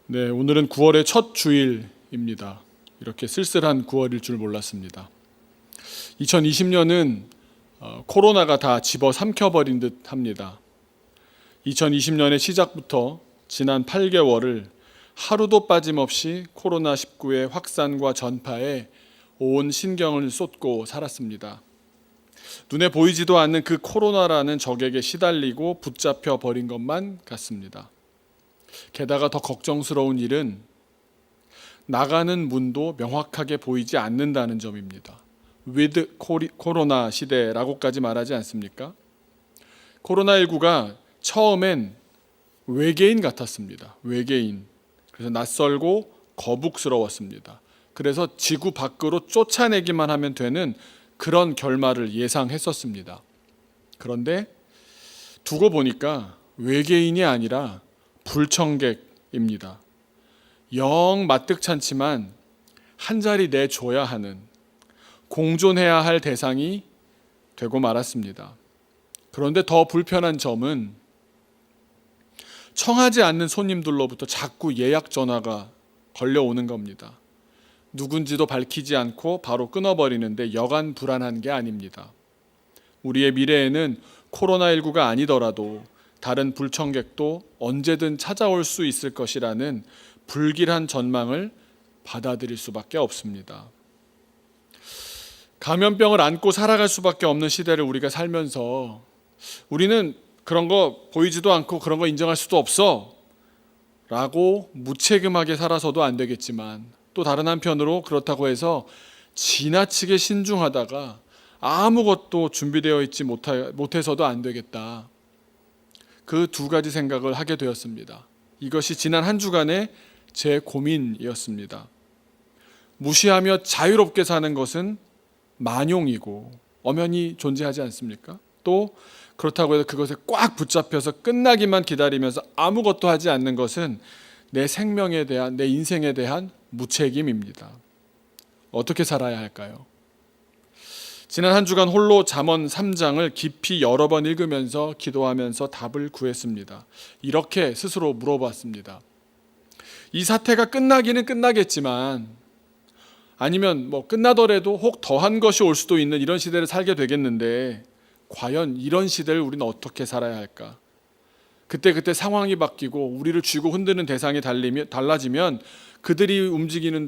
네, 오늘은 9월의 첫 주일입니다. 이렇게 쓸쓸한 9월일 줄 몰랐습니다. 2020년은 코로나가 다 집어삼켜버린 듯 합니다. 2020년의 시작부터 지난 8개월을 하루도 빠짐없이 코로나19의 확산과 전파에 온 신경을 쏟고 살았습니다. 눈에 보이지도 않는 그 코로나라는 적에게 시달리고 붙잡혀 버린 것만 같습니다. 게다가 더 걱정스러운 일은 나가는 문도 명확하게 보이지 않는다는 점입니다. 위드 코로나 시대라고까지 말하지 않습니까? 코로나19가 처음엔 외계인 같았습니다. 외계인. 그래서 낯설고 거북스러웠습니다. 그래서 지구 밖으로 쫓아내기만 하면 되는 그런 결말을 예상했었습니다. 그런데 두고 보니까 외계인이 아니라 불청객입니다. 영 마뜩찮지만 한 자리 내줘야 하는, 공존해야 할 대상이 되고 말았습니다. 그런데 더 불편한 점은 청하지 않는 손님들로부터 자꾸 예약 전화가 걸려오는 겁니다. 누군지도 밝히지 않고 바로 끊어버리는데 여간 불안한 게 아닙니다. 우리의 미래에는 코로나19가 아니더라도 다른 불청객도 언제든 찾아올 수 있을 것이라는 불길한 전망을 받아들일 수밖에 없습니다. 감염병을 안고 살아갈 수밖에 없는 시대를 우리가 살면서 우리는 그런 거 보이지도 않고 그런 거 인정할 수도 없어 라고 무책임하게 살아서도 안 되겠지만, 또 다른 한편으로 그렇다고 해서 지나치게 신중하다가 아무것도 준비되어 있지 못해서도 안 되겠다. 그 두 가지 생각을 하게 되었습니다. 이것이 지난 한 주간의 제 고민이었습니다. 무시하며 자유롭게 사는 것은 만용이고 엄연히 존재하지 않습니까? 또 그렇다고 해서 그것에 꽉 붙잡혀서 끝나기만 기다리면서 아무것도 하지 않는 것은 내 생명에 대한, 내 인생에 대한 무책임입니다. 어떻게 살아야 할까요? 지난 한 주간 홀로 잠언 3장을 깊이 여러 번 읽으면서 기도하면서 답을 구했습니다. 이렇게 스스로 물어봤습니다. 이 사태가 끝나기는 끝나겠지만, 아니면 끝나더라도 혹 더한 것이 올 수도 있는 이런 시대를 살게 되겠는데, 과연 이런 시대를 우리는 어떻게 살아야 할까? 그때 상황이 바뀌고 우리를 쥐고 흔드는 대상이 달라지면 그들이 움직이는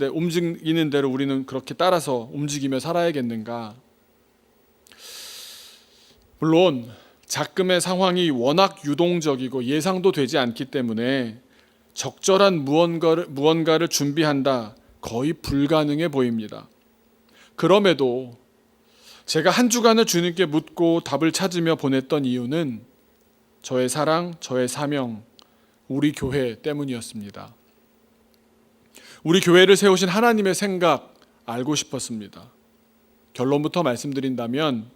대로 우리는 그렇게 따라서 움직이며 살아야겠는가? 물론 작금의 상황이 워낙 유동적이고 예상도 되지 않기 때문에 적절한 무언가를 준비한다, 거의 불가능해 보입니다. 그럼에도 제가 한 주간을 주님께 묻고 답을 찾으며 보냈던 이유는 저의 사랑, 저의 사명, 우리 교회 때문이었습니다. 우리 교회를 세우신 하나님의 생각 알고 싶었습니다. 결론부터 말씀드린다면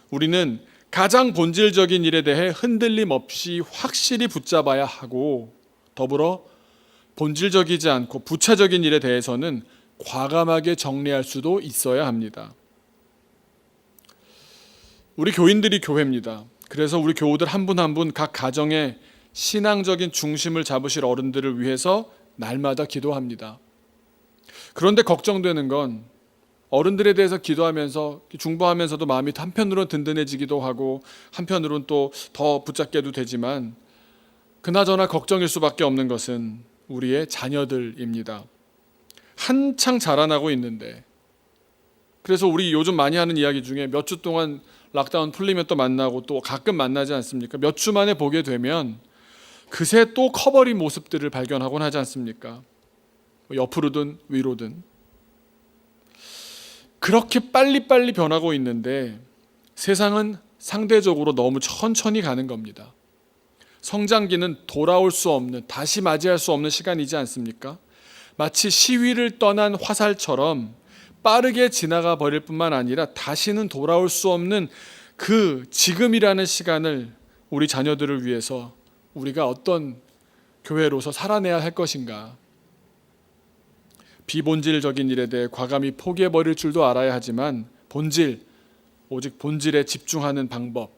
우리는 가장 본질적인 일에 대해 흔들림 없이 확실히 붙잡아야 하고, 더불어 본질적이지 않고 부차적인 일에 대해서는 과감하게 정리할 수도 있어야 합니다. 우리 교인들이 교회입니다. 그래서 우리 교우들 한 분 한 분 각 가정의 신앙적인 중심을 잡으실 어른들을 위해서 날마다 기도합니다. 그런데 걱정되는 건 어른들에 대해서 기도하면서 중보하면서도 마음이 한편으로는 든든해지기도 하고 한편으로는 또 더 붙잡게도 되지만, 그나저나 걱정일 수밖에 없는 것은 우리의 자녀들입니다. 한창 자라나고 있는데, 그래서 우리 요즘 많이 하는 이야기 중에 몇 주 동안 락다운 풀리면 또 만나고 또 가끔 만나지 않습니까? 몇 주 만에 보게 되면 그새 또 커버린 모습들을 발견하곤 하지 않습니까? 옆으로든 위로든. 그렇게 빨리빨리 변하고 있는데 세상은 상대적으로 너무 천천히 가는 겁니다. 성장기는 돌아올 수 없는, 다시 맞이할 수 없는 시간이지 않습니까? 마치 시위를 떠난 화살처럼 빠르게 지나가 버릴 뿐만 아니라 다시는 돌아올 수 없는 그 지금이라는 시간을 우리 자녀들을 위해서 우리가 어떤 교회로서 살아내야 할 것인가? 비본질적인 일에 대해 과감히 포기해버릴 줄도 알아야 하지만 오직 본질에 집중하는 방법,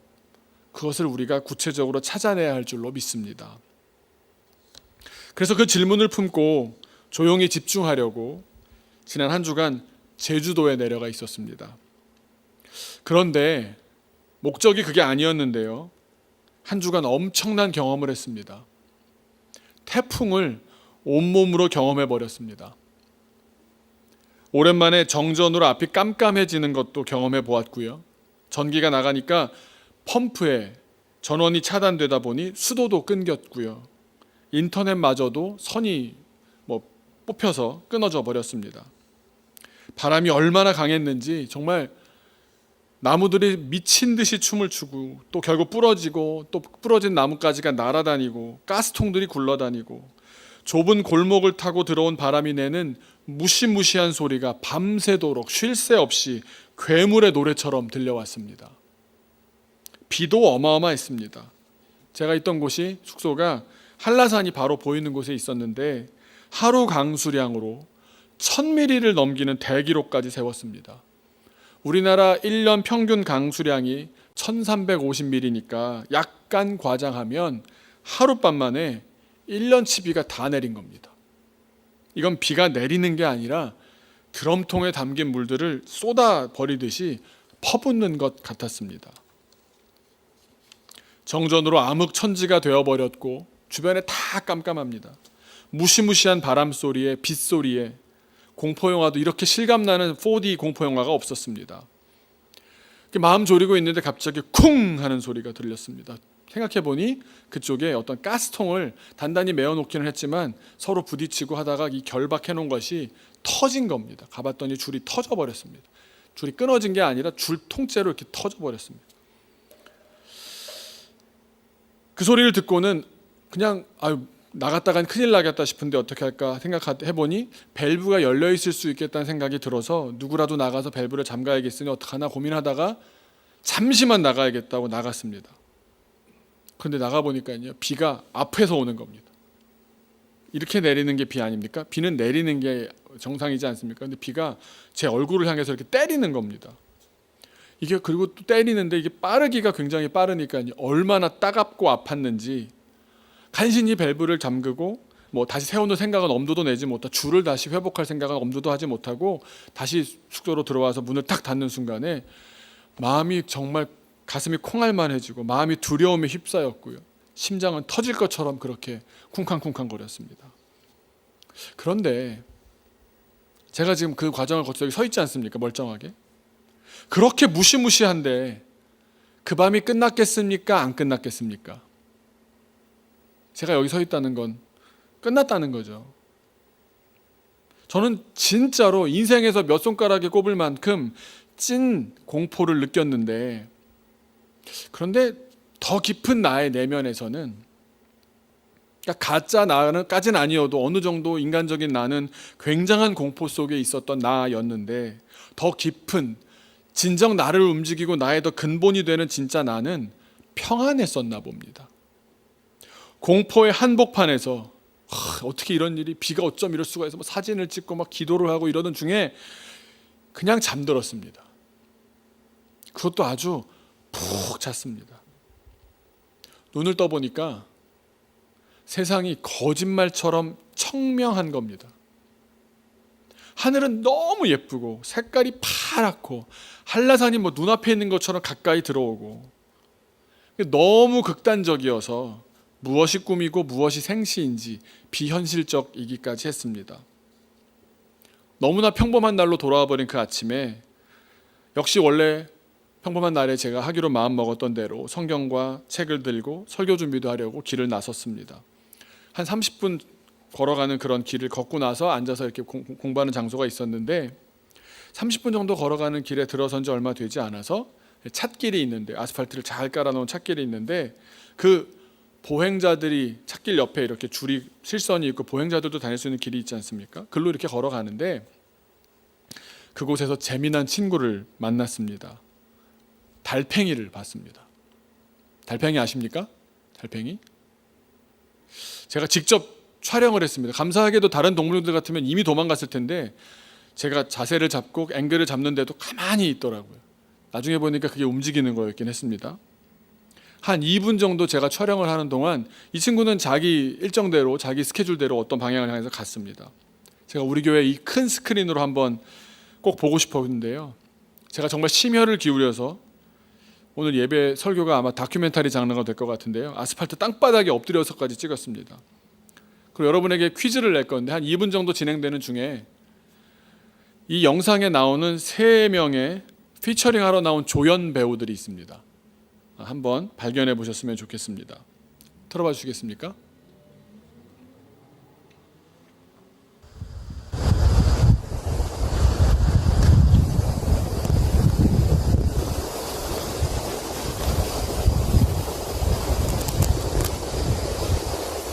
그것을 우리가 구체적으로 찾아내야 할 줄로 믿습니다. 그래서 그 질문을 품고 조용히 집중하려고 지난 한 주간 제주도에 내려가 있었습니다. 그런데 목적이 그게 아니었는데요. 한 주간 엄청난 경험을 했습니다. 태풍을 온몸으로 경험해 버렸습니다. 오랜만에 정전으로 앞이 깜깜해지는 것도 경험해 보았고요. 전기가 나가니까 펌프에 전원이 차단되다 보니 수도도 끊겼고요. 인터넷마저도 선이 뽑혀서 끊어져 버렸습니다. 바람이 얼마나 강했는지 정말 나무들이 미친 듯이 춤을 추고 또 결국 부러지고 또 부러진 나뭇가지가 날아다니고 가스통들이 굴러다니고 좁은 골목을 타고 들어온 바람이 내는 무시무시한 소리가 밤새도록 쉴 새 없이 괴물의 노래처럼 들려왔습니다. 비도 어마어마했습니다. 제가 있던 곳이 숙소가 한라산이 바로 보이는 곳에 있었는데 하루 강수량으로 1000mm를 넘기는 대기록까지 세웠습니다. 우리나라 1년 평균 강수량이 1350mm니까 약간 과장하면 하룻밤 만에 1년치 비가 다 내린 겁니다. 이건 비가 내리는 게 아니라 드럼통에 담긴 물들을 쏟아 버리듯이 퍼붓는 것 같았습니다. 정전으로 암흑천지가 되어버렸고 주변에 다 깜깜합니다. 무시무시한 바람소리에 빗소리에 공포영화도 이렇게 실감나는 4D 공포영화가 없었습니다. 마음 졸이고 있는데 갑자기 쿵 하는 소리가 들렸습니다. 생각해보니 그쪽에 어떤 가스통을 단단히 메어놓기는 했지만 서로 부딪히고 하다가 이 결박해놓은 것이 터진 겁니다. 가봤더니 줄이 터져버렸습니다. 줄이 끊어진 게 아니라 줄 통째로 이렇게 터져버렸습니다. 그 소리를 듣고는 그냥 나갔다간 큰일 나겠다 싶은데 어떻게 할까 생각해보니 밸브가 열려있을 수 있겠다는 생각이 들어서 누구라도 나가서 밸브를 잠가야겠으니 어떡하나 고민하다가 잠시만 나가야겠다고 나갔습니다. 그런데 나가보니까요, 비가 앞에서 오는 겁니다. 이렇게 내리는 게 비 아닙니까? 비는 내리는 게 정상이지 않습니까? 근데 비가 제 얼굴을 향해서 이렇게 때리는 겁니다. 이게 그리고 또 때리는데 이게 빠르기가 굉장히 빠르니까요, 얼마나 따갑고 아팠는지 간신히 밸브를 잠그고 다시 세우는 생각은 엄두도 내지 못하고 줄을 다시 회복할 생각은 엄두도 하지 못하고 다시 숙소로 들어와서 문을 딱 닫는 순간에 마음이 정말 가슴이 콩알만해지고 마음이 두려움에 휩싸였고요. 심장은 터질 것처럼 그렇게 쿵쾅쿵쾅 거렸습니다. 그런데 제가 지금 그 과정을 거쳐 여기 서 있지 않습니까? 멀쩡하게. 그렇게 무시무시한데 그 밤이 끝났겠습니까? 안 끝났겠습니까? 제가 여기 서 있다는 건 끝났다는 거죠. 저는 진짜로 인생에서 몇 손가락에 꼽을 만큼 찐 공포를 느꼈는데, 그런데 더 깊은 나의 내면에서는, 그러니까 가짜 나는까지는 아니어도 어느 정도 인간적인 나는 굉장한 공포 속에 있었던 나였는데, 더 깊은 진정 나를 움직이고 나의 더 근본이 되는 진짜 나는 평안했었나 봅니다. 공포의 한복판에서 어떻게 이런 일이, 비가 어쩜 이럴 수가 있어, 사진을 찍고 막 기도를 하고 이러던 중에 그냥 잠들었습니다. 그것도 아주 푹 잤습니다. 눈을 떠보니까 세상이 거짓말처럼 청명한 겁니다. 하늘은 너무 예쁘고 색깔이 파랗고 한라산이 눈앞에 있는 것처럼 가까이 들어오고, 너무 극단적이어서 무엇이 꿈이고 무엇이 생시인지 비현실적이기까지 했습니다. 너무나 평범한 날로 돌아와 버린 그 아침에 역시 원래 평범한 날에 제가 하기로 마음먹었던 대로 성경과 책을 들고 설교 준비도 하려고 길을 나섰습니다. 한 30분 걸어가는 그런 길을 걷고 나서 앉아서 이렇게 공부하는 장소가 있었는데, 30분 정도 걸어가는 길에 들어선 지 얼마 되지 않아서 찻길이 있는데, 아스팔트를 잘 깔아놓은 찻길이 있는데, 그 보행자들이 찻길 옆에 이렇게 줄이 실선이 있고 보행자들도 다닐 수 있는 길이 있지 않습니까? 글로 이렇게 걸어가는데 그곳에서 재미난 친구를 만났습니다. 달팽이를 봤습니다. 달팽이 아십니까? 달팽이? 제가 직접 촬영을 했습니다. 감사하게도 다른 동물들 같으면 이미 도망갔을 텐데 제가 자세를 잡고 앵글을 잡는데도 가만히 있더라고요. 나중에 보니까 그게 움직이는 거였긴 했습니다. 한 2분 정도 제가 촬영을 하는 동안 이 친구는 자기 일정대로 자기 스케줄대로 어떤 방향을 향해서 갔습니다. 제가 우리 교회 이 큰 스크린으로 한번 꼭 보고 싶었는데요. 제가 정말 심혈을 기울여서 오늘 예배 설교가 아마 다큐멘터리 장르가 될 것 같은데요. 아스팔트 땅바닥에 엎드려서까지 찍었습니다. 그리고 여러분에게 퀴즈를 낼 건데 한 2분 정도 진행되는 중에 이 영상에 나오는 3명의 피처링하러 나온 조연 배우들이 있습니다. 한번 발견해 보셨으면 좋겠습니다. 틀어봐 주시겠습니까?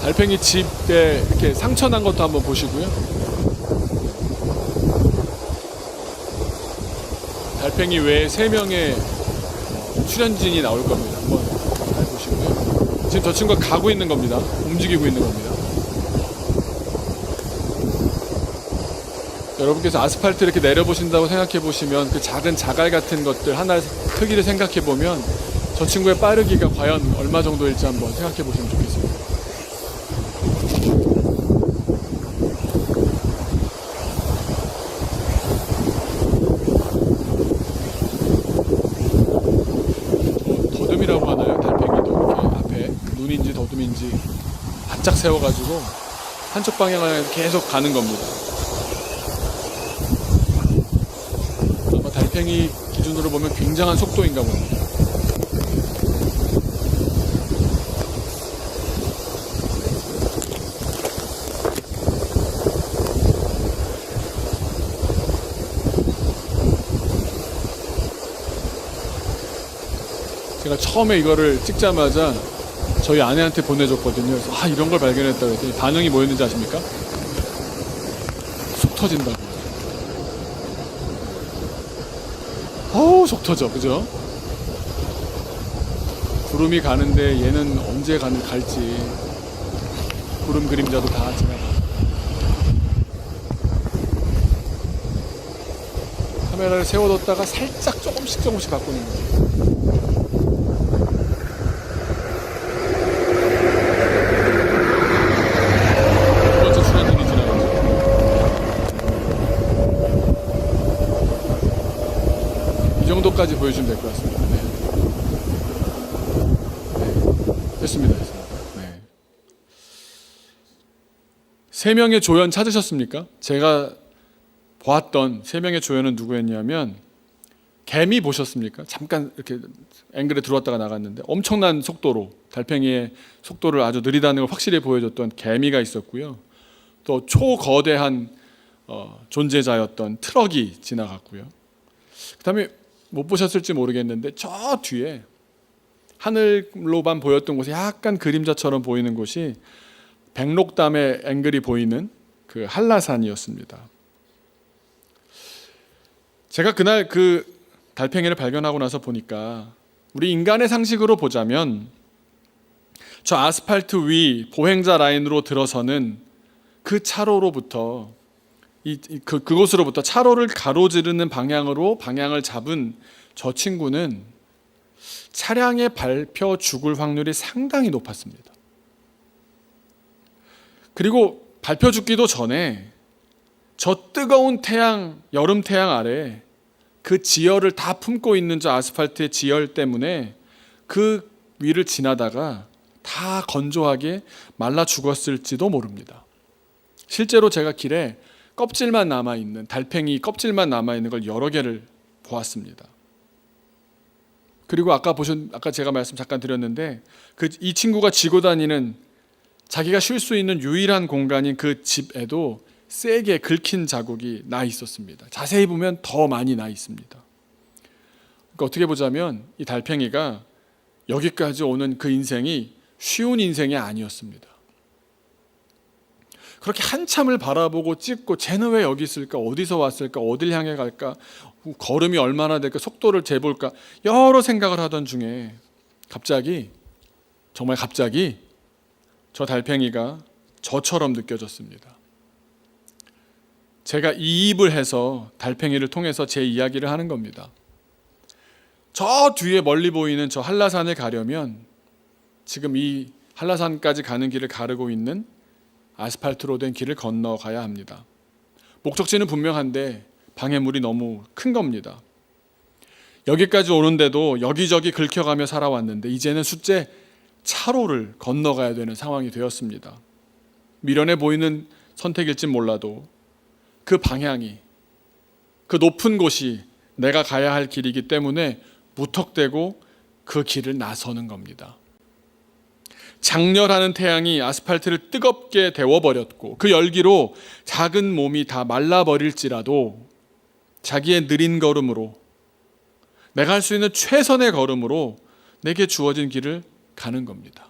달팽이 집에 이렇게 상처 난 것도 한번 보시고요. 달팽이 외에 3명의 출연진이 나올 겁니다. 한번 잘 보시고요. 지금 저 친구가 가고 있는 겁니다. 움직이고 있는 겁니다. 여러분께서 아스팔트 이렇게 내려보신다고 생각해 보시면 그 작은 자갈 같은 것들 하나 크기를 생각해 보면 저 친구의 빠르기가 과연 얼마 정도일지 한번 생각해 보시면 좋겠습니다. 더듬이라고 하나요? 달팽이도 이렇게 앞에 눈인지 더듬인지 바짝 세워가지고 한쪽 방향을 계속 가는 겁니다. 아마 달팽이 기준으로 보면 굉장한 속도인가 봅니다. 제가 처음에 이거를 찍자마자 저희 아내한테 보내줬거든요. 그래서 이런 걸 발견했다고 했더니 반응이 뭐였는지 아십니까? 속 터진다고. 속 터져, 그죠? 구름이 가는데 얘는 언제 갈지 구름 그림자도 다 지나가. 카메라를 세워뒀다가 살짝 조금씩 바꾸는 거죠. 이 정도까지 보여주면 될 것 같습니다. 네. 됐습니다. 네. 3명의 조연 찾으셨습니까? 제가 보았던 3명의 조연은 누구였냐면, 개미 보셨습니까? 잠깐 이렇게 앵글에 들어왔다가 나갔는데 엄청난 속도로 달팽이의 속도를 아주 느리다는 걸 확실히 보여줬던 개미가 있었고요. 또 초거대한 존재자였던 트럭이 지나갔고요. 그 다음에 못 보셨을지 모르겠는데 저 뒤에 하늘로만 보였던 곳에 약간 그림자처럼 보이는 곳이 백록담의 앵글이 보이는 그 한라산이었습니다. 제가 그날 그 달팽이를 발견하고 나서 보니까 우리 인간의 상식으로 보자면 저 아스팔트 위 보행자 라인으로 들어서는 그 차로로부터 그곳으로부터 차로를 가로지르는 방향으로 방향을 잡은 저 친구는 차량에 밟혀 죽을 확률이 상당히 높았습니다. 그리고 밟혀 죽기도 전에 저 뜨거운 태양, 여름 태양 아래 그 지열을 다 품고 있는 저 아스팔트의 지열 때문에 그 위를 지나다가 다 건조하게 말라 죽었을지도 모릅니다. 실제로 제가 길에 껍질만 남아있는, 달팽이 껍질만 남아있는 걸 여러 개를 보았습니다. 그리고 아까 제가 말씀 잠깐 드렸는데 이 친구가 지고 다니는 자기가 쉴 수 있는 유일한 공간인 그 집에도 세게 긁힌 자국이 나 있었습니다. 자세히 보면 더 많이 나 있습니다. 그러니까 어떻게 보자면 이 달팽이가 여기까지 오는 그 인생이 쉬운 인생이 아니었습니다. 그렇게 한참을 바라보고 찍고 쟤는 왜 여기 있을까? 어디서 왔을까? 어딜 향해 갈까? 걸음이 얼마나 될까? 속도를 재볼까? 여러 생각을 하던 중에 정말 갑자기 저 달팽이가 저처럼 느껴졌습니다. 제가 이입을 해서 달팽이를 통해서 제 이야기를 하는 겁니다. 저 뒤에 멀리 보이는 저 한라산을 가려면 지금 이 한라산까지 가는 길을 가르고 있는 아스팔트로 된 길을 건너가야 합니다. 목적지는 분명한데 방해물이 너무 큰 겁니다. 여기까지 오는데도 여기저기 긁혀가며 살아왔는데 이제는 숫제 차로를 건너가야 되는 상황이 되었습니다. 미련해 보이는 선택일진 몰라도 그 방향이, 그 높은 곳이 내가 가야 할 길이기 때문에 무턱대고 그 길을 나서는 겁니다. 장렬하는 태양이 아스팔트를 뜨겁게 데워버렸고 그 열기로 작은 몸이 다 말라버릴지라도 자기의 느린 걸음으로, 내가 할 수 있는 최선의 걸음으로 내게 주어진 길을 가는 겁니다.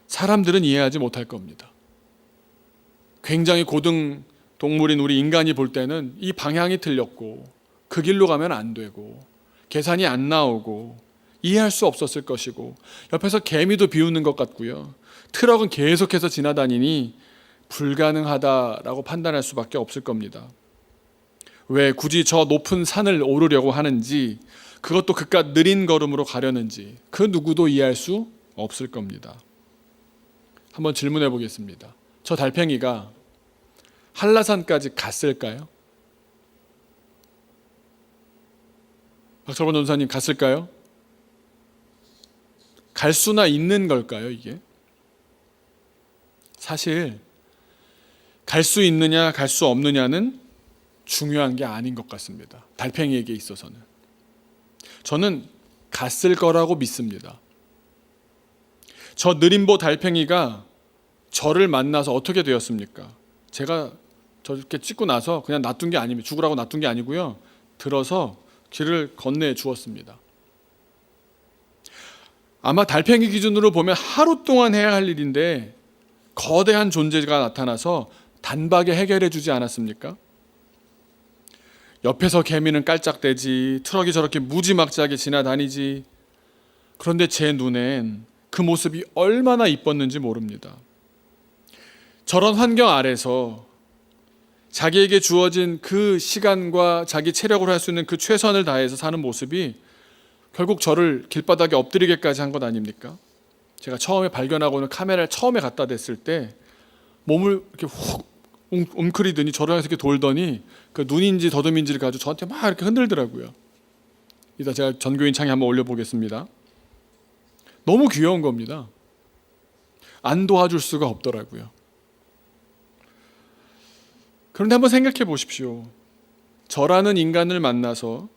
사람들은 이해하지 못할 겁니다. 굉장히 고등 동물인 우리 인간이 볼 때는 이 방향이 틀렸고 그 길로 가면 안 되고 계산이 안 나오고 이해할 수 없었을 것이고, 옆에서 개미도 비웃는 것 같고요, 트럭은 계속해서 지나다니니 불가능하다라고 판단할 수밖에 없을 겁니다. 왜 굳이 저 높은 산을 오르려고 하는지, 그것도 그깟 느린 걸음으로 가려는지 그 누구도 이해할 수 없을 겁니다. 한번 질문해 보겠습니다. 저 달팽이가 한라산까지 갔을까요? 박철범 전사님, 갔을까요? 갈 수나 있는 걸까요, 이게? 사실 갈 수 있느냐 갈 수 없느냐는 중요한 게 아닌 것 같습니다. 달팽이에게 있어서는. 저는 갔을 거라고 믿습니다. 저 느림보 달팽이가 저를 만나서 어떻게 되었습니까? 제가 저렇게 찍고 나서 그냥 놔둔 게 아닙니다. 죽으라고 놔둔 게 아니고요, 들어서 길을 건네 주었습니다. 아마 달팽이 기준으로 보면 하루 동안 해야 할 일인데 거대한 존재가 나타나서 단박에 해결해 주지 않았습니까? 옆에서 개미는 깔짝대지, 트럭이 저렇게 무지막지하게 지나다니지. 그런데 제 눈엔 그 모습이 얼마나 이뻤는지 모릅니다. 저런 환경 아래서 자기에게 주어진 그 시간과 자기 체력으로 할 수 있는 그 최선을 다해서 사는 모습이 결국 저를 길바닥에 엎드리게까지 한 것 아닙니까? 제가 처음에 발견하고는 카메라를 처음에 갖다 댔을 때 몸을 이렇게 훅 움크리더니 저를 향해서 이렇게 돌더니 그 눈인지 더듬인지를 가지고 저한테 막 이렇게 흔들더라고요. 이따 제가 전교인 창에 한번 올려보겠습니다. 너무 귀여운 겁니다. 안 도와줄 수가 없더라고요. 그런데 한번 생각해 보십시오. 저라는 인간을 만나서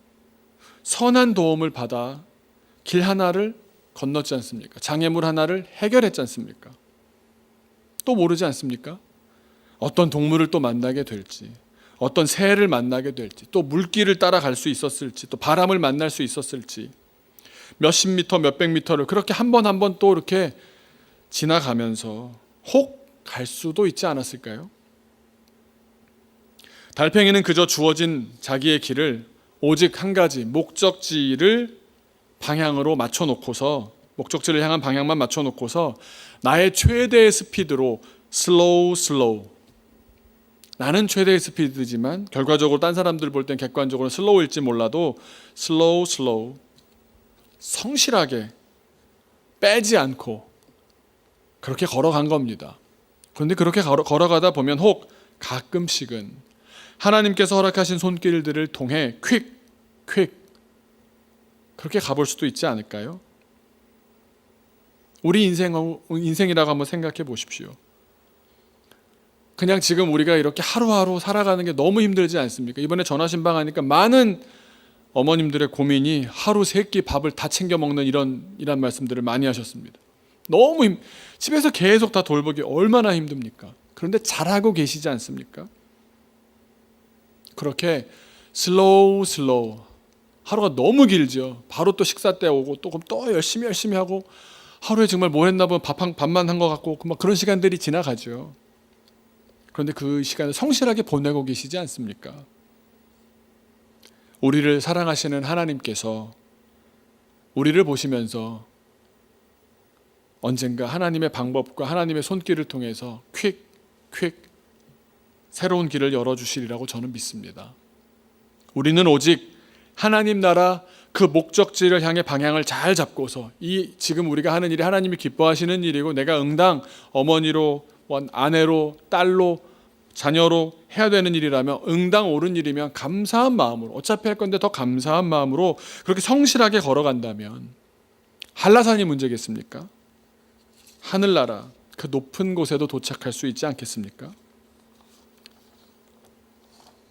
선한 도움을 받아 길 하나를 건넜지 않습니까? 장애물 하나를 해결했지 않습니까? 또 모르지 않습니까? 어떤 동물을 또 만나게 될지, 어떤 새를 만나게 될지, 또 물길을 따라갈 수 있었을지, 또 바람을 만날 수 있었을지, 몇십 미터, 몇백 미터를 그렇게 한 번 한 번 또 이렇게 지나가면서 혹 갈 수도 있지 않았을까요? 달팽이는 그저 주어진 자기의 길을 오직 한 가지 목적지를 방향으로 맞춰놓고서, 목적지를 향한 방향만 맞춰놓고서 나의 최대의 스피드로 슬로우, 나는 최대의 스피드지만 결과적으로 딴 사람들 볼 땐 객관적으로 슬로우일지 몰라도 슬로우 성실하게 빼지 않고 그렇게 걸어간 겁니다. 그런데 그렇게 걸어가다 보면 혹 가끔씩은 하나님께서 허락하신 손길들을 통해 퀵 그렇게 가볼 수도 있지 않을까요? 우리 인생이라고 한번 생각해 보십시오. 그냥 지금 우리가 이렇게 하루하루 살아가는 게 너무 힘들지 않습니까? 이번에 전화신방하니까 많은 어머님들의 고민이 하루 세 끼 밥을 다 챙겨 먹는 이런 말씀들을 많이 하셨습니다. 너무 집에서 계속 다 돌보기 얼마나 힘듭니까? 그런데 잘하고 계시지 않습니까? 그렇게 슬로우 하루가 너무 길죠. 바로 또 식사 때 오고 또 그럼 또 열심히 하고 하루에 정말 뭐 했나 보면 밥만 한 것 같고 막 그런 시간들이 지나가죠. 그런데 그 시간을 성실하게 보내고 계시지 않습니까? 우리를 사랑하시는 하나님께서 우리를 보시면서 언젠가 하나님의 방법과 하나님의 손길을 통해서 퀵 새로운 길을 열어주시리라고 저는 믿습니다. 우리는 오직 하나님 나라 그 목적지를 향해 방향을 잘 잡고서 이 지금 우리가 하는 일이 하나님이 기뻐하시는 일이고 내가 응당 어머니로 아내로 딸로 자녀로 해야 되는 일이라면 응당 옳은 일이면 감사한 마음으로 어차피 할 건데 더 감사한 마음으로 그렇게 성실하게 걸어간다면 한라산이 문제겠습니까? 하늘나라 그 높은 곳에도 도착할 수 있지 않겠습니까?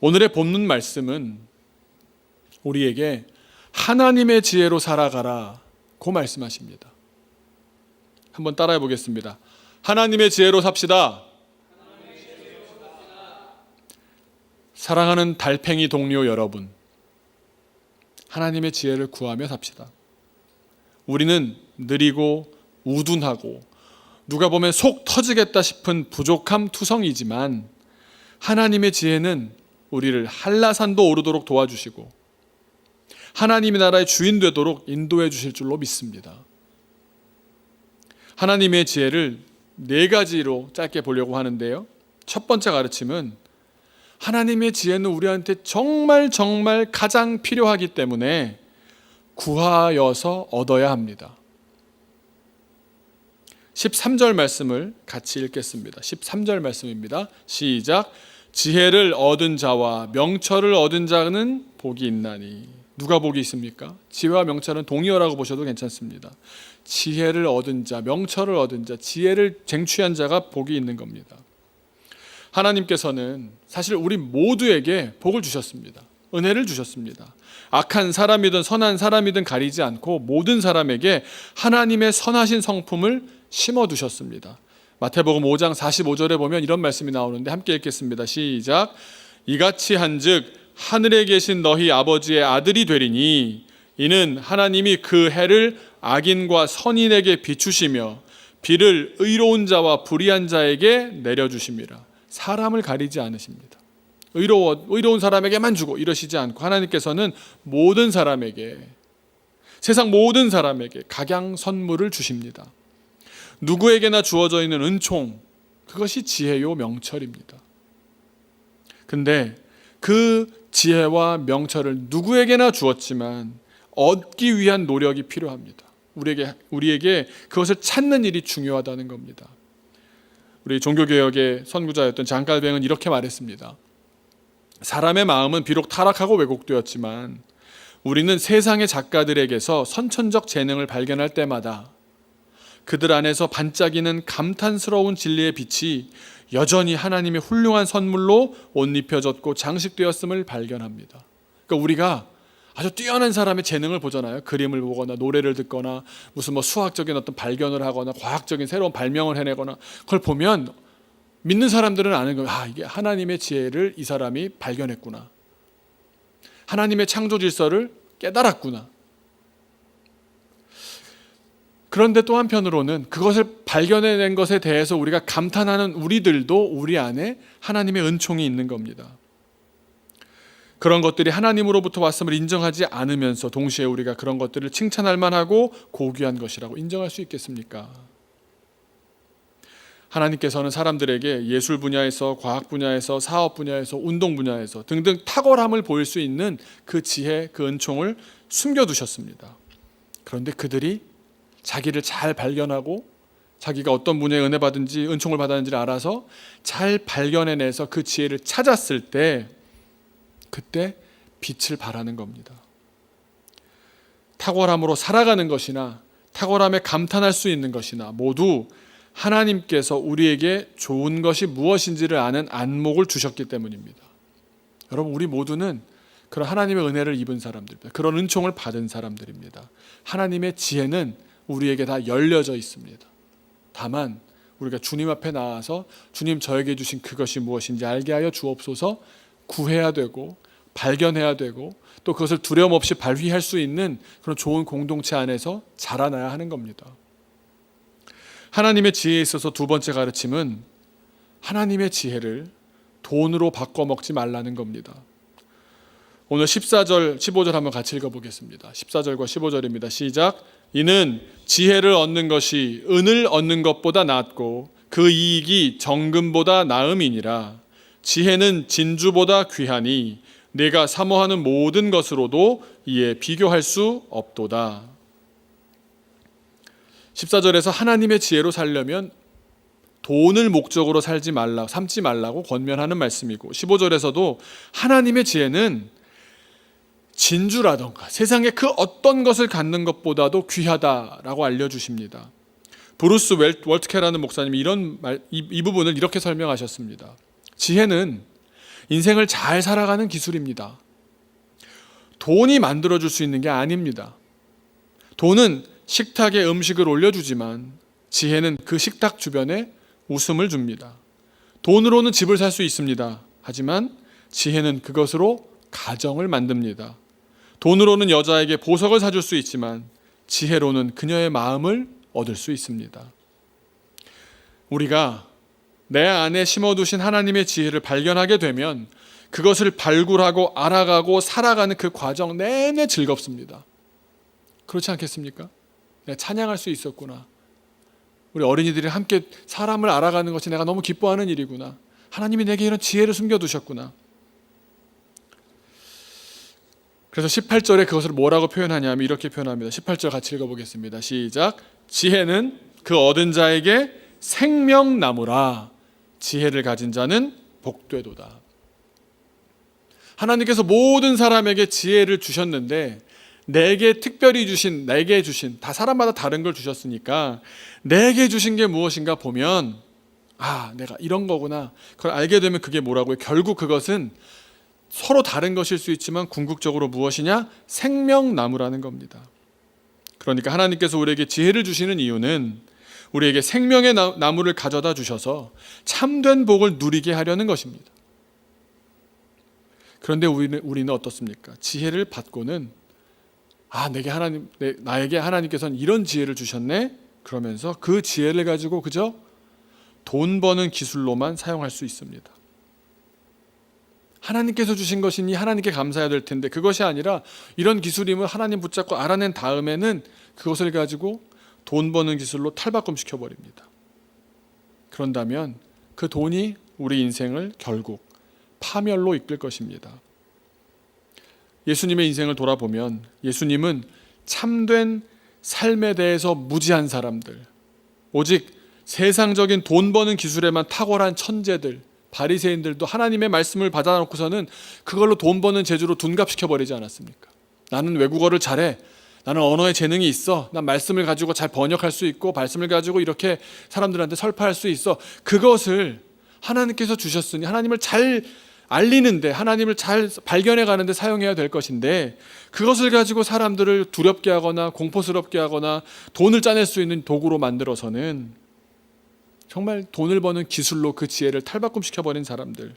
오늘의 본문 말씀은 우리에게 하나님의 지혜로 살아가라고 말씀하십니다. 한번 따라해 보겠습니다. 하나님의 지혜로 삽시다. 사랑하는 달팽이 동료 여러분, 하나님의 지혜를 구하며 삽시다. 우리는 느리고 우둔하고 누가 보면 속 터지겠다 싶은 부족함 투성이지만 하나님의 지혜는 우리를 한라산도 오르도록 도와주시고 하나님의 나라의 주인 되도록 인도해 주실 줄로 믿습니다. 하나님의 지혜를 4가지로 짧게 보려고 하는데요. 첫 번째 가르침은 하나님의 지혜는 우리한테 정말 가장 필요하기 때문에 구하여서 얻어야 합니다. 13절 말씀을 같이 읽겠습니다. 13절 말씀입니다. 시작. 지혜를 얻은 자와 명철을 얻은 자는 복이 있나니. 누가 복이 있습니까? 지혜와 명철은 동의어라고 보셔도 괜찮습니다. 지혜를 얻은 자, 명철을 얻은 자, 지혜를 쟁취한 자가 복이 있는 겁니다. 하나님께서는 사실 우리 모두에게 복을 주셨습니다. 은혜를 주셨습니다. 악한 사람이든 선한 사람이든 가리지 않고 모든 사람에게 하나님의 선하신 성품을 심어두셨습니다. 마태복음 5장 45절에 보면 이런 말씀이 나오는데 함께 읽겠습니다. 시작. 이같이 한즉 하늘에 계신 너희 아버지의 아들이 되리니 이는 하나님이 그 해를 악인과 선인에게 비추시며 비를 의로운 자와 불의한 자에게 내려주심이라. 사람을 가리지 않으십니다. 의로운 사람에게만 주고 이러시지 않고 하나님께서는 모든 사람에게, 세상 모든 사람에게 각양 선물을 주십니다. 누구에게나 주어져 있는 은총, 그것이 지혜요 명철입니다. 근데 그 지혜와 명철을 누구에게나 주었지만 얻기 위한 노력이 필요합니다. 우리에게 그것을 찾는 일이 중요하다는 겁니다. 우리 종교개혁의 선구자였던 장칼뱅은 이렇게 말했습니다. 사람의 마음은 비록 타락하고 왜곡되었지만 우리는 세상의 작가들에게서 선천적 재능을 발견할 때마다 그들 안에서 반짝이는 감탄스러운 진리의 빛이 여전히 하나님의 훌륭한 선물로 옷 입혀졌고 장식되었음을 발견합니다. 그러니까 우리가 아주 뛰어난 사람의 재능을 보잖아요. 그림을 보거나 노래를 듣거나 무슨 수학적인 어떤 발견을 하거나 과학적인 새로운 발명을 해내거나 그걸 보면 믿는 사람들은 아는 거예요. 이게 하나님의 지혜를 이 사람이 발견했구나. 하나님의 창조 질서를 깨달았구나. 그런데 또 한편으로는 그것을 발견해낸 것에 대해서 우리가 감탄하는 우리들도 우리 안에 하나님의 은총이 있는 겁니다. 그런 것들이 하나님으로부터 왔음을 인정하지 않으면서 동시에 우리가 그런 것들을 칭찬할 만하고 고귀한 것이라고 인정할 수 있겠습니까? 하나님께서는 사람들에게 예술 분야에서, 과학 분야에서, 사업 분야에서, 운동 분야에서 등등 탁월함을 보일 수 있는 그 지혜, 그 은총을 숨겨두셨습니다. 그런데 그들이 자기를 잘 발견하고 자기가 어떤 분야에 은혜 받은지 은총을 받았는지를 알아서 잘 발견해내서 그 지혜를 찾았을 때 그때 빛을 발하는 겁니다. 탁월함으로 살아가는 것이나 탁월함에 감탄할 수 있는 것이나 모두 하나님께서 우리에게 좋은 것이 무엇인지를 아는 안목을 주셨기 때문입니다. 여러분, 우리 모두는 그런 하나님의 은혜를 입은 사람들입니다. 그런 은총을 받은 사람들입니다. 하나님의 지혜는 우리에게 다 열려져 있습니다. 다만 우리가 주님 앞에 나와서 주님 저에게 주신 그것이 무엇인지 알게 하여 주옵소서 구해야 되고 발견해야 되고 또 그것을 두려움 없이 발휘할 수 있는 그런 좋은 공동체 안에서 자라나야 하는 겁니다. 하나님의 지혜에 있어서 두 번째 가르침은 하나님의 지혜를 돈으로 바꿔 먹지 말라는 겁니다. 오늘 14절, 15절 한번 같이 읽어보겠습니다. 14절과 15절입니다. 시작. 이는 지혜를 얻는 것이 은을 얻는 것보다 낫고 그 이익이 정금보다 나음이니라. 지혜는 진주보다 귀하니 네가 사모하는 모든 것으로도 이에 비교할 수 없도다. 14절에서 하나님의 지혜로 살려면 돈을 목적으로 삼지 말라고 권면하는 말씀이고, 15절에서도 하나님의 지혜는 진주라던가 세상의 그 어떤 것을 갖는 것보다도 귀하다라고 알려주십니다. 브루스 월트케라는 목사님이 이 부분을 이렇게 설명하셨습니다. 지혜는 인생을 잘 살아가는 기술입니다. 돈이 만들어줄 수 있는 게 아닙니다. 돈은 식탁에 음식을 올려주지만 지혜는 그 식탁 주변에 웃음을 줍니다. 돈으로는 집을 살 수 있습니다. 하지만 지혜는 그것으로 가정을 만듭니다. 돈으로는 여자에게 보석을 사줄 수 있지만 지혜로는 그녀의 마음을 얻을 수 있습니다. 우리가 내 안에 심어두신 하나님의 지혜를 발견하게 되면 그것을 발굴하고 알아가고 살아가는 그 과정 내내 즐겁습니다. 그렇지 않겠습니까? 내가 찬양할 수 있었구나. 우리 어린이들이 함께 사람을 알아가는 것이 내가 너무 기뻐하는 일이구나. 하나님이 내게 이런 지혜를 숨겨두셨구나. 그래서 18절에 그것을 뭐라고 표현하냐면 이렇게 표현합니다. 18절 같이 읽어보겠습니다. 시작. 지혜는 그 얻은 자에게 생명나무라. 지혜를 가진 자는 복되도다. 하나님께서 모든 사람에게 지혜를 주셨는데 내게 주신 다 사람마다 다른 걸 주셨으니까 내게 주신 게 무엇인가 보면 내가 이런 거구나. 그걸 알게 되면 그게 뭐라고요? 결국 그것은 서로 다른 것일 수 있지만 궁극적으로 무엇이냐? 생명나무라는 겁니다. 그러니까 하나님께서 우리에게 지혜를 주시는 이유는 우리에게 생명의 나무를 가져다 주셔서 참된 복을 누리게 하려는 것입니다. 그런데 우리는 어떻습니까? 지혜를 받고는 나에게 하나님께서는 이런 지혜를 주셨네? 그러면서 그 지혜를 가지고 그저 돈 버는 기술로만 사용할 수 있습니다. 하나님께서 주신 것이니 하나님께 감사해야 될 텐데 그것이 아니라 이런 기술임을 하나님 붙잡고 알아낸 다음에는 그것을 가지고 돈 버는 기술로 탈바꿈시켜 버립니다. 그런다면 그 돈이 우리 인생을 결국 파멸로 이끌 것입니다. 예수님의 인생을 돌아보면 예수님은 참된 삶에 대해서 무지한 사람들, 오직 세상적인 돈 버는 기술에만 탁월한 천재들, 바리새인들도 하나님의 말씀을 받아놓고서는 그걸로 돈 버는 재주로 둔갑시켜 버리지 않았습니까? 나는 외국어를 잘해, 나는 언어에 재능이 있어, 난 말씀을 가지고 잘 번역할 수 있고 말씀을 가지고 이렇게 사람들한테 설파할 수 있어. 그것을 하나님께서 주셨으니 하나님을 잘 알리는데, 하나님을 잘 발견해 가는데 사용해야 될 것인데 그것을 가지고 사람들을 두렵게 하거나 공포스럽게 하거나 돈을 짜낼 수 있는 도구로 만들어서는 정말 돈을 버는 기술로 그 지혜를 탈바꿈시켜버린 사람들,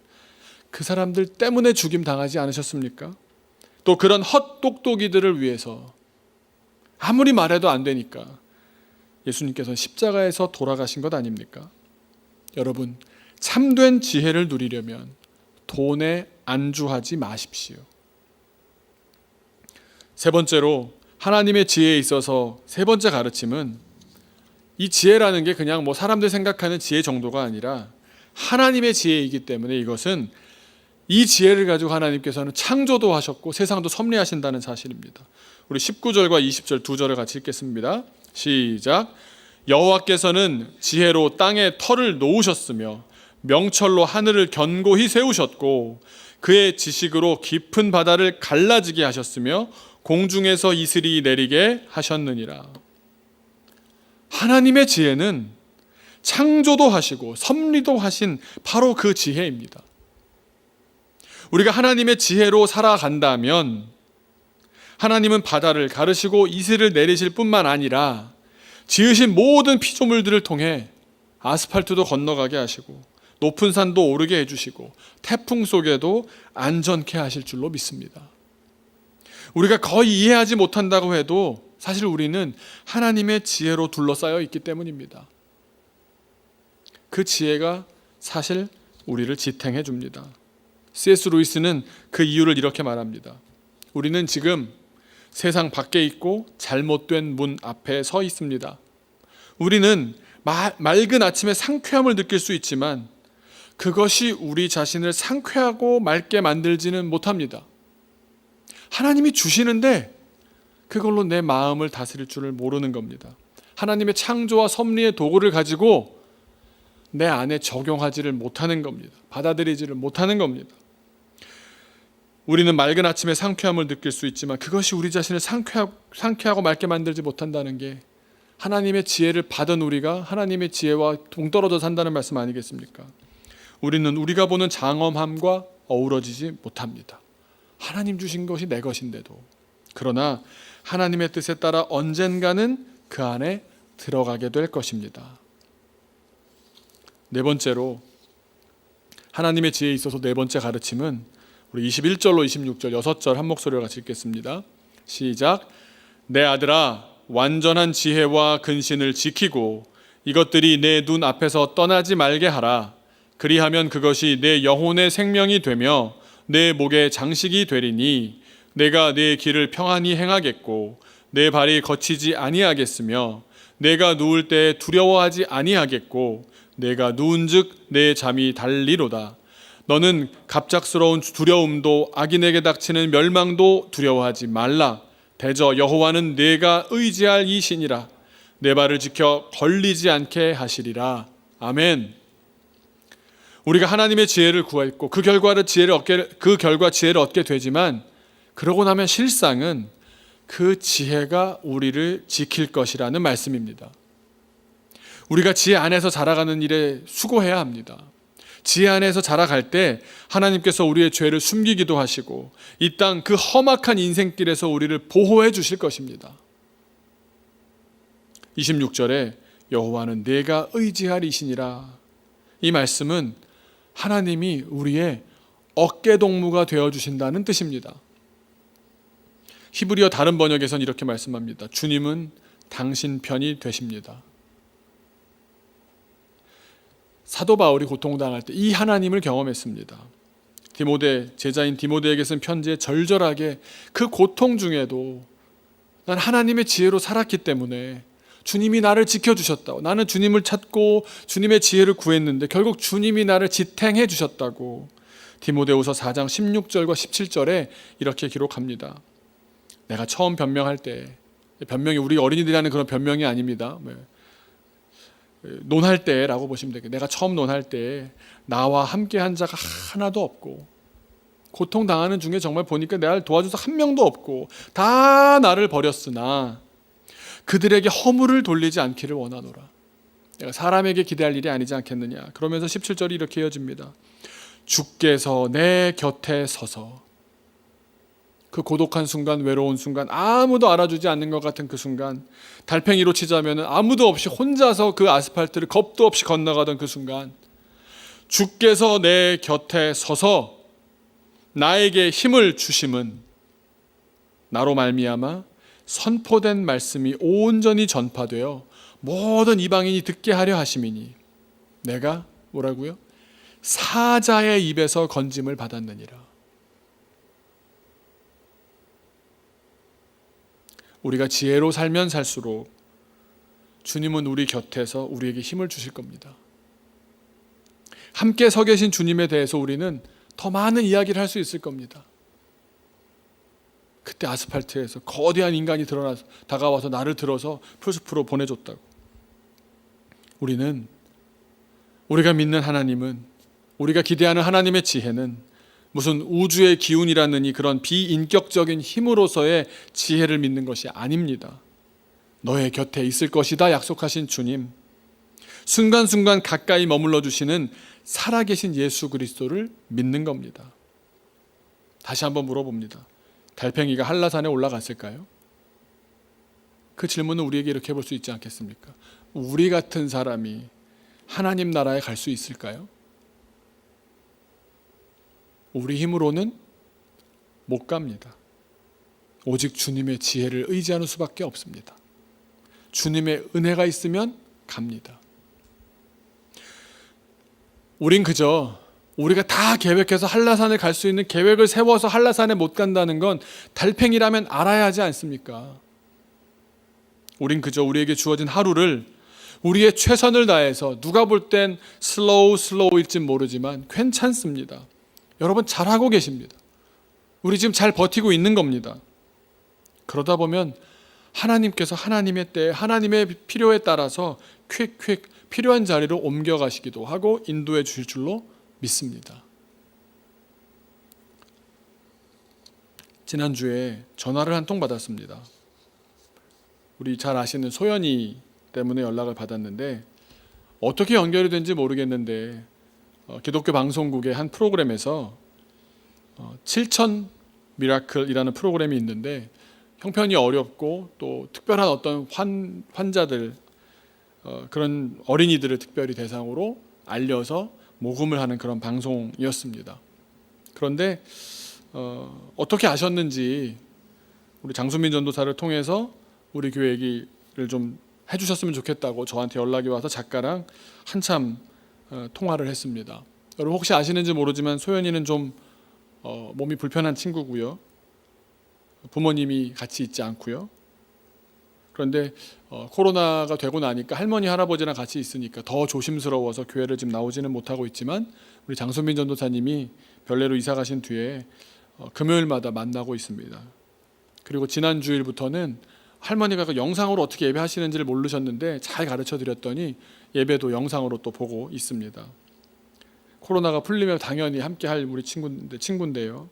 그 사람들 때문에 죽임 당하지 않으셨습니까? 또 그런 헛똑똑이들을 위해서 아무리 말해도 안 되니까 예수님께서는 십자가에서 돌아가신 것 아닙니까? 여러분, 참된 지혜를 누리려면 돈에 안주하지 마십시오. 세 번째로 하나님의 지혜에 있어서 세 번째 가르침은 이 지혜라는 게 그냥 사람들 생각하는 지혜 정도가 아니라 하나님의 지혜이기 때문에 이것은 이 지혜를 가지고 하나님께서는 창조도 하셨고 세상도 섭리하신다는 사실입니다. 우리 19절과 20절 두 절을 같이 읽겠습니다. 시작. 여호와께서는 지혜로 땅에 터를 놓으셨으며 명철로 하늘을 견고히 세우셨고 그의 지식으로 깊은 바다를 갈라지게 하셨으며 공중에서 이슬이 내리게 하셨느니라. 하나님의 지혜는 창조도 하시고 섭리도 하신 바로 그 지혜입니다. 우리가 하나님의 지혜로 살아간다면 하나님은 바다를 가르시고 이슬을 내리실 뿐만 아니라 지으신 모든 피조물들을 통해 아스팔트도 건너가게 하시고 높은 산도 오르게 해주시고 태풍 속에도 안전케 하실 줄로 믿습니다. 우리가 거의 이해하지 못한다고 해도 사실 우리는 하나님의 지혜로 둘러싸여 있기 때문입니다. 그 지혜가 사실 우리를 지탱해 줍니다. C.S. 루이스는 그 이유를 이렇게 말합니다. 우리는 지금 세상 밖에 있고 잘못된 문 앞에 서 있습니다. 우리는 맑은 아침에 상쾌함을 느낄 수 있지만 그것이 우리 자신을 상쾌하고 맑게 만들지는 못합니다. 하나님이 주시는데 그걸로 내 마음을 다스릴 줄을 모르는 겁니다. 하나님의 창조와 섭리의 도구를 가지고 내 안에 적용하지를 못하는 겁니다. 받아들이지를 못하는 겁니다. 우리는 맑은 아침에 상쾌함을 느낄 수 있지만 그것이 우리 자신을 상쾌하고 맑게 만들지 못한다는 게 하나님의 지혜를 받은 우리가 하나님의 지혜와 동떨어져 산다는 말씀 아니겠습니까? 우리는 우리가 보는 장엄함과 어우러지지 못합니다. 하나님 주신 것이 내 것인데도. 그러나 하나님의 뜻에 따라 언젠가는 그 안에 들어가게 될 것입니다. 네 번째로 하나님의 지혜에 있어서 네 번째 가르침은 우리 21절로 26절 6절 한 목소리로 같이 읽겠습니다. 시작. 내 아들아, 완전한 지혜와 근신을 지키고 이것들이 내 눈 앞에서 떠나지 말게 하라. 그리하면 그것이 내 영혼의 생명이 되며 내 목의 장식이 되리니 내가 내 길을 평안히 행하겠고 내 발이 거치지 아니하겠으며 내가 누울 때 두려워하지 아니하겠고 내가 누운즉 내 잠이 달리로다. 너는 갑작스러운 두려움도 악인에게 닥치는 멸망도 두려워하지 말라. 대저 여호와는 내가 의지할 이신이라. 내 발을 지켜 걸리지 않게 하시리라. 아멘. 우리가 하나님의 지혜를 구했고 그 결과 지혜를 얻게 되지만 그러고 나면 실상은 그 지혜가 우리를 지킬 것이라는 말씀입니다. 우리가 지혜 안에서 자라가는 일에 수고해야 합니다. 지혜 안에서 자라갈 때 하나님께서 우리의 죄를 숨기기도 하시고 이 땅 그 험악한 인생길에서 우리를 보호해 주실 것입니다. 26절에 여호와는 내가 의지할 이시니라. 이 말씀은 하나님이 우리의 어깨동무가 되어주신다는 뜻입니다. 히브리어 다른 번역에선 이렇게 말씀합니다. 주님은 당신 편이 되십니다. 사도 바울이 고통당할 때 이 하나님을 경험했습니다. 제자인 디모데에게 쓴 편지에 절절하게 그 고통 중에도 난 하나님의 지혜로 살았기 때문에 주님이 나를 지켜주셨다고, 나는 주님을 찾고 주님의 지혜를 구했는데 결국 주님이 나를 지탱해 주셨다고 디모데후서 4장 16절과 17절에 이렇게 기록합니다. 내가 처음 변명할 때, 변명이 우리 어린이들이 하는 그런 변명이 아닙니다. 논할 때라고 보시면 되겠어요. 내가 처음 논할 때 나와 함께 한 자가 하나도 없고 고통당하는 중에 정말 보니까 나를 도와줘서 한 명도 없고 다 나를 버렸으나 그들에게 허물을 돌리지 않기를 원하노라. 내가 사람에게 기대할 일이 아니지 않겠느냐. 그러면서 17절이 이렇게 이어집니다. 주께서 내 곁에 서서 그 고독한 순간, 외로운 순간, 아무도 알아주지 않는 것 같은 그 순간, 달팽이로 치자면 아무도 없이 혼자서 그 아스팔트를 겁도 없이 건너가던 그 순간, 주께서 내 곁에 서서 나에게 힘을 주심은 나로 말미암아 선포된 말씀이 온전히 전파되어 모든 이방인이 듣게 하려 하심이니 내가 뭐라고요? 사자의 입에서 건짐을 받았느니라. 우리가 지혜로 살면 살수록 주님은 우리 곁에서 우리에게 힘을 주실 겁니다. 함께 서 계신 주님에 대해서 우리는 더 많은 이야기를 할 수 있을 겁니다. 그때 아스팔트에서 거대한 인간이 다가와서 나를 들어서 풀숲으로 보내줬다고. 우리가 믿는 하나님은, 우리가 기대하는 하나님의 지혜는 무슨 우주의 기운이라느니 그런 비인격적인 힘으로서의 지혜를 믿는 것이 아닙니다. 너의 곁에 있을 것이다 약속하신 주님, 순간순간 가까이 머물러 주시는 살아계신 예수 그리스도를 믿는 겁니다. 다시 한번 물어봅니다. 달팽이가 한라산에 올라갔을까요? 그 질문은 우리에게 이렇게 해볼 수 있지 않겠습니까? 우리 같은 사람이 하나님 나라에 갈 수 있을까요? 우리 힘으로는 못 갑니다. 오직 주님의 지혜를 의지하는 수밖에 없습니다. 주님의 은혜가 있으면 갑니다. 우린 그저 우리가 다 계획해서 한라산을 갈 수 있는 계획을 세워서 한라산에 못 간다는 건 달팽이라면 알아야 하지 않습니까? 우린 그저 우리에게 주어진 하루를 우리의 최선을 다해서 누가 볼 땐 슬로우일진 모르지만 괜찮습니다. 여러분 잘하고 계십니다. 우리 지금 잘 버티고 있는 겁니다. 그러다 보면 하나님께서 하나님의 때에 하나님의 필요에 따라서 퀵 필요한 자리로 옮겨가시기도 하고 인도해 주실 줄로 믿습니다. 지난주에 전화를 한 통 받았습니다. 우리 잘 아시는 소연이 때문에 연락을 받았는데 어떻게 연결이 된지 모르겠는데 기독교 방송국의 한 프로그램에서 7천 미라클이라는 프로그램이 있는데 형편이 어렵고 또 특별한 어떤 환자들 그런 어린이들을 특별히 대상으로 알려서 모금을 하는 그런 방송이었습니다. 그런데 어떻게 아셨는지 우리 장수민 전도사를 통해서 우리 교회 얘기를 좀 해주셨으면 좋겠다고 저한테 연락이 와서 작가랑 한참 통화를 했습니다. 여러분 혹시 아시는지 모르지만 소연이는 좀 몸이 불편한 친구고요. 부모님이 같이 있지 않고요. 그런데 코로나가 되고 나니까 할머니 할아버지랑 같이 있으니까 더 조심스러워서 교회를 지금 나오지는 못하고 있지만 우리 장수민 전도사님이 별내로 이사 가신 뒤에 금요일마다 만나고 있습니다. 그리고 지난 주일부터는 할머니가 그 영상으로 어떻게 예배하시는지를 모르셨는데 잘 가르쳐 드렸더니 예배도 영상으로 또 보고 있습니다. 코로나가 풀리면 당연히 함께 할 우리 친구인데요.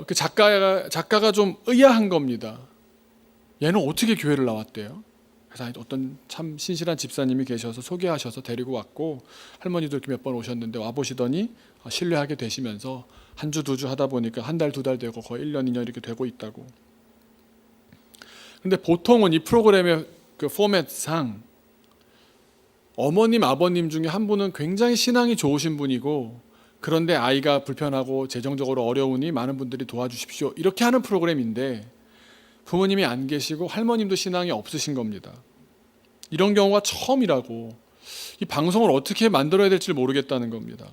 그 작가가 좀 의아한 겁니다. 얘는 어떻게 교회를 나왔대요? 그래서 어떤 참 신실한 집사님이 계셔서 소개하셔서 데리고 왔고 할머니도 이렇게 몇 번 오셨는데 와보시더니 신뢰하게 되시면서 한 주, 두 주 하다 보니까 한 달, 두 달 되고 거의 1년, 2년 이렇게 되고 있다고. 근데 보통은 이 프로그램의 그 포맷상 어머님, 아버님 중에 한 분은 굉장히 신앙이 좋으신 분이고 그런데 아이가 불편하고 재정적으로 어려우니 많은 분들이 도와주십시오. 이렇게 하는 프로그램인데 부모님이 안 계시고 할머님도 신앙이 없으신 겁니다. 이런 경우가 처음이라고 이 방송을 어떻게 만들어야 될지 모르겠다는 겁니다.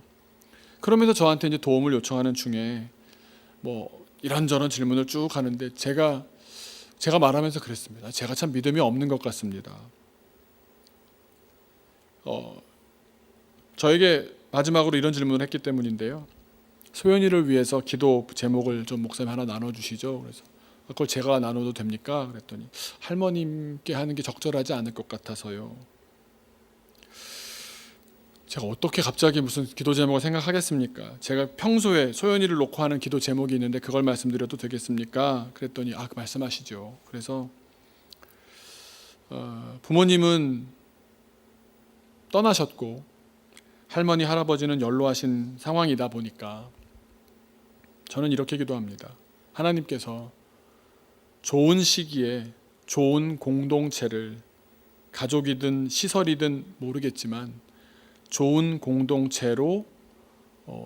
그러면서 저한테 이제 도움을 요청하는 중에 뭐 이런저런 질문을 쭉 하는데 제가 말하면서 그랬습니다. 제가 참 믿음이 없는 것 같습니다. 저에게 마지막으로 이런 질문을 했기 때문인데요. 소연이를 위해서 기도 제목을 좀 목사님 하나 나눠주시죠. 그래서 그걸 제가 나눠도 됩니까? 그랬더니 할머님께 하는 게 적절하지 않을 것 같아서요. 제가 어떻게 갑자기 무슨 기도 제목을 생각하겠습니까? 제가 평소에 소연이를 놓고 하는 기도 제목이 있는데 그걸 말씀드려도 되겠습니까? 그랬더니 말씀하시죠. 그래서 부모님은 떠나셨고 할머니 할아버지는 연로하신 상황이다 보니까 저는 이렇게 기도합니다. 하나님께서 좋은 시기에 좋은 공동체를 가족이든 시설이든 모르겠지만 좋은 공동체로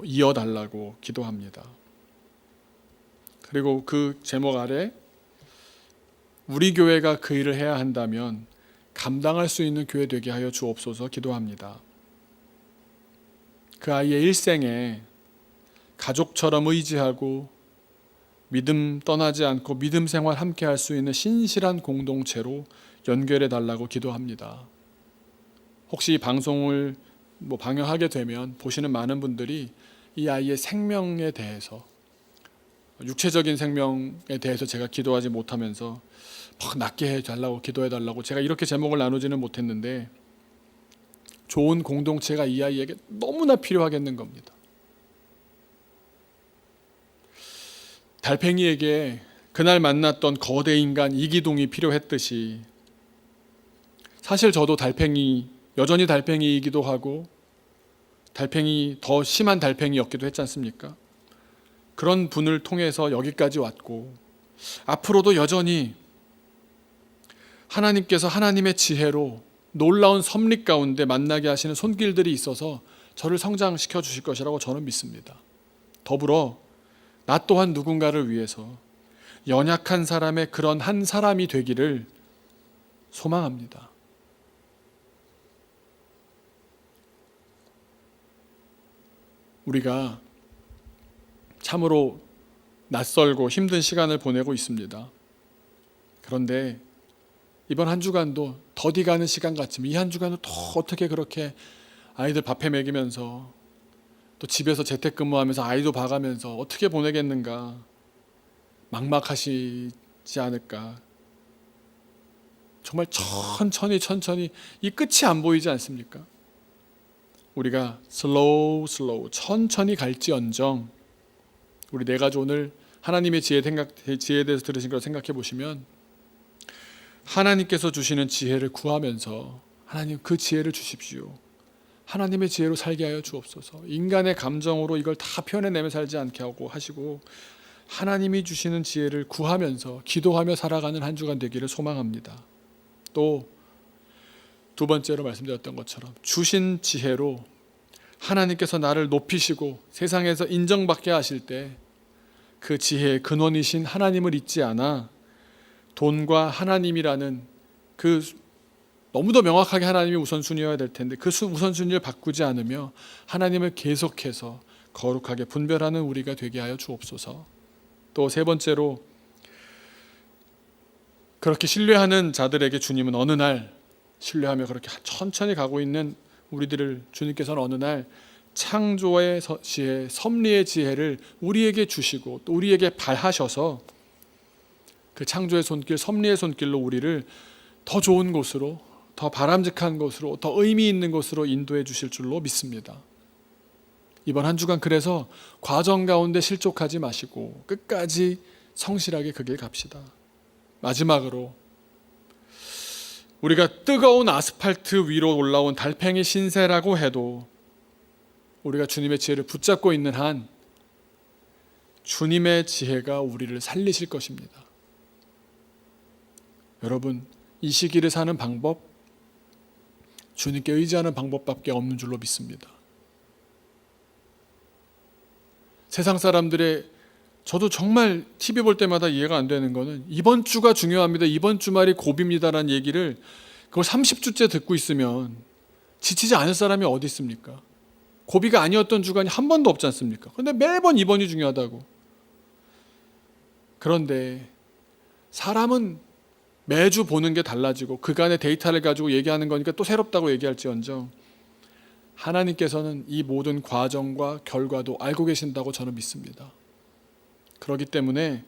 이어달라고 기도합니다. 그리고 그 제목 아래 우리 교회가 그 일을 해야 한다면 감당할 수 있는 교회 되게 하여 주옵소서 기도합니다. 그 아이의 일생에 가족처럼 의지하고 믿음 떠나지 않고 믿음 생활 함께 할 수 있는 신실한 공동체로 연결해 달라고 기도합니다. 혹시 방송을 방영하게 되면 보시는 많은 분들이 이 아이의 생명에 대해서 육체적인 생명에 대해서 제가 기도하지 못하면서 낫게 해달라고 기도해 달라고 제가 이렇게 제목을 나누지는 못했는데 좋은 공동체가 이 아이에게 너무나 필요하겠는 겁니다. 달팽이에게 그날 만났던 거대 인간 이기동이 필요했듯이 사실 저도 여전히 달팽이이기도 하고 더 심한 달팽이였기도 했지 않습니까? 그런 분을 통해서 여기까지 왔고 앞으로도 여전히 하나님께서 하나님의 지혜로 놀라운 섭리 가운데 만나게 하시는 손길들이 있어서 저를 성장시켜 주실 것이라고 저는 믿습니다. 더불어 나 또한 누군가를 위해서 연약한 사람의 그런 한 사람이 되기를 소망합니다. 우리가 참으로 낯설고 힘든 시간을 보내고 있습니다. 그런데 이번 한 주간도 더디 가는 시간 같지만 이 한 주간은 또 어떻게 그렇게 아이들 밥해 먹이면서 또 집에서 재택근무하면서 아이도 봐가면서 어떻게 보내겠는가 막막하시지 않을까. 정말 천천히 이 끝이 안 보이지 않습니까? 우리가 슬로우 천천히 갈지언정 우리 네 가지 오늘 하나님의 지혜에 대해서 들으신 걸 생각해 보시면 하나님께서 주시는 지혜를 구하면서 하나님 그 지혜를 주십시오. 하나님의 지혜로 살게 하여 주옵소서. 인간의 감정으로 이걸 다 표현해내며 살지 않게 하고 하시고 하나님이 주시는 지혜를 구하면서 기도하며 살아가는 한 주간 되기를 소망합니다. 또 두 번째로 말씀드렸던 것처럼 주신 지혜로 하나님께서 나를 높이시고 세상에서 인정받게 하실 때 그 지혜의 근원이신 하나님을 잊지 않아 돈과 하나님이라는 그 너무도 명확하게 하나님이 우선순위여야 될 텐데 그 우선순위를 바꾸지 않으며 하나님을 계속해서 거룩하게 분별하는 우리가 되게 하여 주옵소서. 또 세 번째로 그렇게 신뢰하는 자들에게 주님은 어느 날 신뢰하며 그렇게 천천히 가고 있는 우리들을 주님께서는 어느 날 창조의 지혜, 섭리의 지혜를 우리에게 주시고 또 우리에게 발하셔서 그 창조의 손길, 섭리의 손길로 우리를 더 좋은 곳으로, 더 바람직한 곳으로, 더 의미 있는 곳으로 인도해 주실 줄로 믿습니다. 이번 한 주간 그래서 과정 가운데 실족하지 마시고 끝까지 성실하게 그 길 갑시다. 마지막으로 우리가 뜨거운 아스팔트 위로 올라온 달팽이 신세라고 해도 우리가 주님의 지혜를 붙잡고 있는 한 주님의 지혜가 우리를 살리실 것입니다. 여러분, 이 시기를 사는 방법 주님께 의지하는 방법밖에 없는 줄로 믿습니다. 세상 사람들의 저도 정말 TV 볼 때마다 이해가 안 되는 거는 이번 주가 중요합니다. 이번 주말이 고비입니다라는 얘기를 그걸 30주째 듣고 있으면 지치지 않을 사람이 어디 있습니까? 고비가 아니었던 주간이 한 번도 없지 않습니까? 그런데 매번 이번이 중요하다고. 그런데 사람은 매주 보는 게 달라지고 그간의 데이터를 가지고 얘기하는 거니까 또 새롭다고 얘기할지언정 하나님께서는 이 모든 과정과 결과도 알고 계신다고 저는 믿습니다. 그렇기 때문에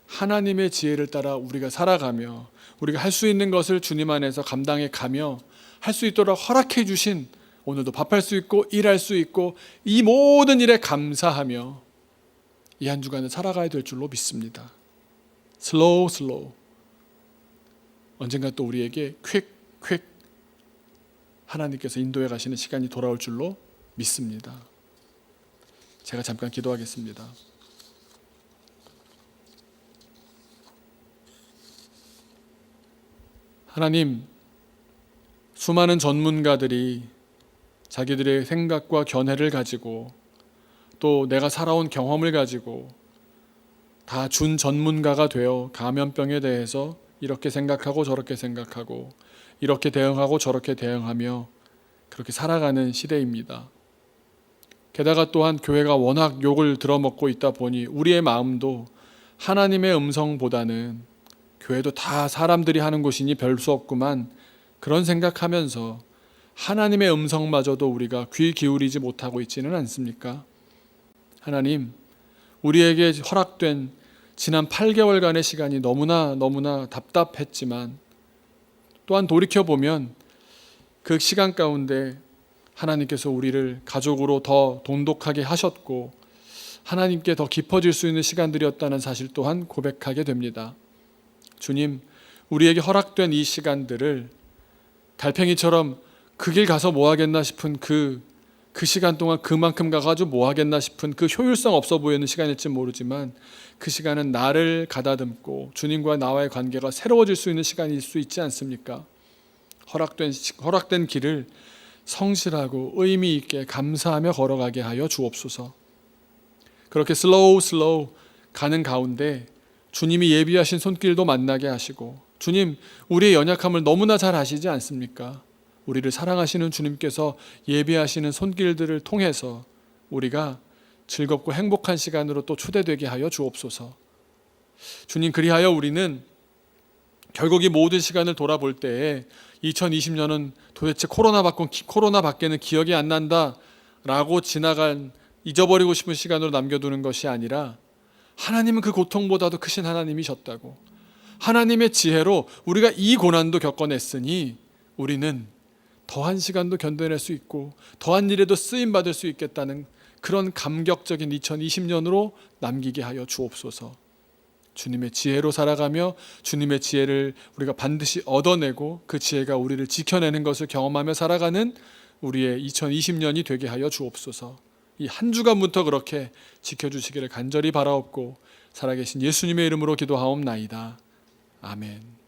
하나님의 지혜를 따라 우리가 살아가며 우리가 할 수 있는 것을 주님 안에서 감당해 가며 할 수 있도록 허락해 주신 오늘도 밥할 수 있고 일할 수 있고 이 모든 일에 감사하며 이 한 주간을 살아가야 될 줄로 믿습니다. 슬로우 언젠가 또 우리에게 퀵 하나님께서 인도해 가시는 시간이 돌아올 줄로 믿습니다. 제가 잠깐 기도하겠습니다. 하나님, 수많은 전문가들이 자기들의 생각과 견해를 가지고 또 내가 살아온 경험을 가지고 다 준 전문가가 되어 감염병에 대해서 이렇게 생각하고 저렇게 생각하고 이렇게 대응하고 저렇게 대응하며 그렇게 살아가는 시대입니다. 게다가 또한 교회가 워낙 욕을 들어먹고 있다 보니 우리의 마음도 하나님의 음성보다는 교회도 다 사람들이 하는 곳이니 별 수 없구만 그런 생각하면서 하나님의 음성마저도 우리가 귀 기울이지 못하고 있지는 않습니까? 하나님, 우리에게 허락된 지난 8개월간의 시간이 너무나 답답했지만 또한 돌이켜보면 그 시간 가운데 하나님께서 우리를 가족으로 더 돈독하게 하셨고 하나님께 더 깊어질 수 있는 시간들이었다는 사실 또한 고백하게 됩니다. 주님, 우리에게 허락된 이 시간들을 달팽이처럼 그 길 가서 뭐 하겠나 싶은 그 시간 동안 그만큼 가가지고 뭐 하겠나 싶은 그 효율성 없어 보이는 시간일지 모르지만 그 시간은 나를 가다듬고 주님과 나와의 관계가 새로워질 수 있는 시간일 수 있지 않습니까? 허락된 길을 성실하고 의미 있게 감사하며 걸어가게 하여 주옵소서. 그렇게 슬로우 가는 가운데 주님이 예비하신 손길도 만나게 하시고 주님, 우리의 연약함을 너무나 잘 아시지 않습니까? 우리를 사랑하시는 주님께서 예비하시는 손길들을 통해서 우리가 즐겁고 행복한 시간으로 또 초대되게 하여 주옵소서. 주님, 그리하여 우리는 결국 이 모든 시간을 돌아볼 때에 2020년은 도대체 코로나밖에는 기억이 안 난다라고 잊어버리고 싶은 시간으로 남겨두는 것이 아니라, 하나님은 그 고통보다도 크신 하나님이셨다고, 하나님의 지혜로 우리가 이 고난도 겪어냈으니 우리는 더한 시간도 견뎌낼 수 있고 더한 일에도 쓰임받을 수 있겠다는 그런 감격적인 2020년으로 남기게 하여 주옵소서. 주님의 지혜로 살아가며 주님의 지혜를 우리가 반드시 얻어내고 그 지혜가 우리를 지켜내는 것을 경험하며 살아가는 우리의 2020년이 되게 하여 주옵소서. 이 한 주간부터 그렇게 지켜주시기를 간절히 바라옵고 살아계신 예수님의 이름으로 기도하옵나이다. 아멘.